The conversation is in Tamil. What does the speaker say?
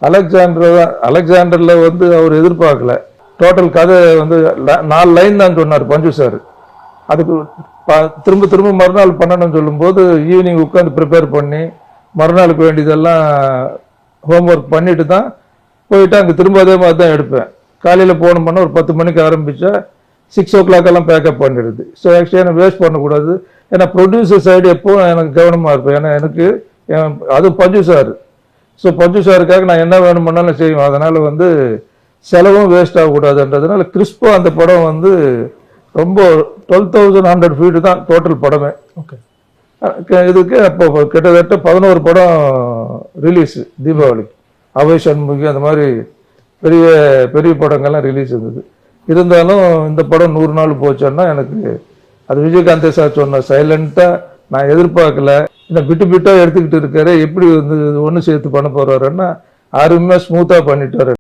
அலெக்சாண்டரில் வந்து அவர் எதிர்பார்க்கல. டோட்டல் கதை வந்து 4 லைன் தான் சொன்னார் பஞ்சு சார். அதுக்கு திரும்ப திரும்ப மறுநாள் பண்ணணும்னு சொல்லும்போது ஈவினிங் உட்காந்து ப்ரிப்பேர் பண்ணி மறுநாளுக்கு வேண்டியதெல்லாம் ஹோம்ஒர்க் பண்ணிட்டு தான் போயிட்டு அங்கே திரும்ப அதே மாதிரி தான் எடுப்பேன். காலையில் போகணும்னா ஒரு 10 மணிக்கு ஆரம்பித்தா 6 o'clock எல்லாம் பேக்கப் பண்ணிடுது. ஸோ ஆக்சுவலி எனக்கு வேஸ்ட் பண்ணக்கூடாது. ஏன்னா ப்ரொடியூசர் சைடு எப்போவும் எனக்கு கவனமாக இருப்பேன். ஏன்னா எனக்கு அது பஞ்சு சார். ஸோ பஞ்சு சாருக்காக நான் என்ன வேணும்னாலும் செய்வேன். அதனால் வந்து செலவும் வேஸ்ட் ஆகக்கூடாதுன்றதுனால கிறிஸ்பாக அந்த படம் வந்து ரொம்ப 12,100 feet தான் டோட்டல் படமே. ஓகே. இதுக்கு அப்போ கிட்டத்தட்ட 11 படம் ரிலீஸு தீபாவளிக்கு. அவை சண்முகி அந்த மாதிரி பெரிய பெரிய படங்கள்லாம் ரிலீஸ் இருந்தது. இருந்தாலும் இந்த படம் 100 நாள் போச்சோன்னா எனக்கு அது விஜயகாந்தே சார் சொன்ன சைலண்ட்டாக நான் எதிர்பார்க்கல. இந்த பிட்டாக எடுத்துக்கிட்டு இருக்காரு, எப்படி வந்து ஒன்று சேர்த்து பண்ண போகிறாருன்னா அருமையாக ஸ்மூத்தாக பண்ணிட்டாரு.